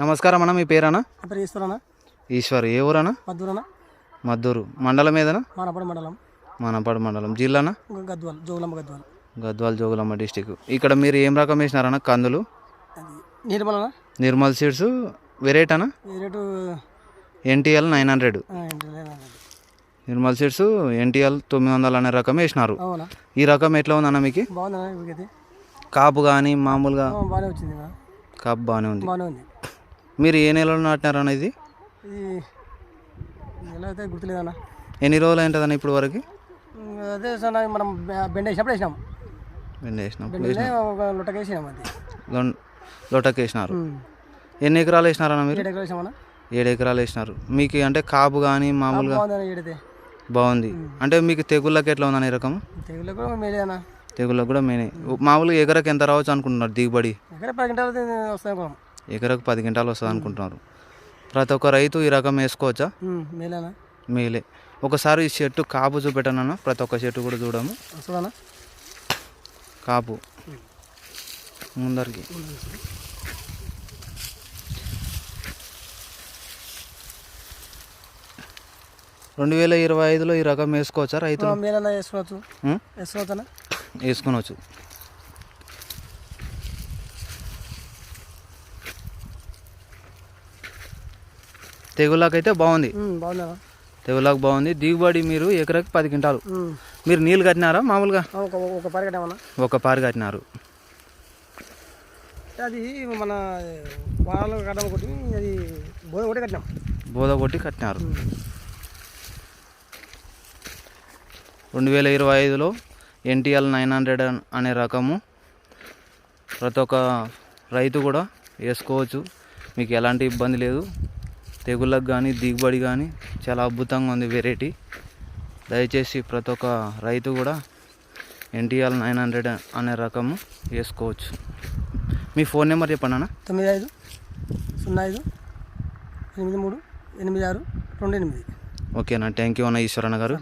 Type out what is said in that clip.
నమస్కారం అన్న, మీ పేరన్నా? ఈశ్వరన్న. ఈశ్వర్. ఏ ఊరన్నా? మద్దూరన్న. మద్దూరు మండలం ఏదన్నా? మానపాడు మండలం. మానపాడు మండలం. జిల్లానా? గద్వాల్, జోగులాంబ గద్వాల్. గద్వాల్ జోగులాంబ డిస్టిక్. ఇక్కడ మీరు ఏం రకం వేసినారన్న కందులు? నిర్మలనా? నిర్మల్ సీడ్స్. వెరైటీ అన్న? Rate NTL 900. Nirmal seeds NTL 900 అనే రకం వేసినారు. అవునా? ఈ రకం ఎట్లా ఉందన్న మీకు? బాగుంది. కాపు కానీ మామూలుగా? బాగానే వచ్చింది. కాపు బాగానే ఉంది. బాగానే ఉంది. మీరు ఏ నెలలో నాటినారన్న ఇది? ఎలా అయితే గుర్తులేదన్న. ఎన్ని రోజులు అయింటుందన్న ఇప్పుడు వరకు? అదే సార్, మనం బెండ వేసినప్పుడు వేసినాం. బెండ వేసినాం. ఒక లొట్టకి వేసినాం. అది లోటకి వేసినారు. ఎన్ని ఎకరాలు వేసినారన్న మీరు? 7 ఎకరాలు వేసినామన్నా. 7 ఎకరాలు వేసినారు. మీకు అంటే కాపు కానీ మామూలుగా బాగుంది. అంటే మీకు తెగుళ్ళకి ఎట్లా ఉందని ఈ రకం? తెగుళ్ళకి కూడా మేలేనా? తెగుళ్ళకి కూడా మేనే. మామూలుగా ఎకరకు ఎంత రావచ్చు అనుకుంటున్నారు దిగుబడి? ఎకరా 10 క్వింటాలు వస్తాయి. ఎకరకు 10 క్వింటాలు వస్తుంది అనుకుంటున్నారు. ప్రతి ఒక్క రైతు ఈ రకం వేసుకోవచ్చా? మేలేనా? మేలే. ఒకసారి ఈ చెట్టు కాపు చూపెట్టానన్నా. ప్రతి ఒక్క చెట్టు కూడా చూడము. కాపు ముందరికి 2025లో ఈ రకం వేసుకోవచ్చా రైతులు? వేసుకోవచ్చు. తెగుళ్ళకైతే బాగుంది. తెగుళ్ళకి బాగుంది. దిగుబడి మీరు ఎకరాకి 10 క్వింటాలు. మీరు నీళ్ళు కట్టినారా మామూలుగా? ఒక పారి కట్టినారు. అది మన వానలు కట్టడం ఒకటి, అది బోధ కొట్టి కట్టినారు. 2025లో NTL 900 అనే రకము ప్రతి ఒక్క రైతు కూడా వేసుకోవచ్చు. మీకు ఎలాంటి ఇబ్బంది లేదు. తెగుళ్ళకు కానీ దిగుబడి కానీ చాలా అద్భుతంగా ఉంది వెరైటీ. దయచేసి ప్రతి ఒక్క రైతు కూడా NTL 900 అనే రకము వేసుకోవచ్చు. మీ ఫోన్ నెంబర్ చెప్పండి అన్న. 9505838628. ఓకేనా? థ్యాంక్ యూ అన్న ఈశ్వరన్న గారు.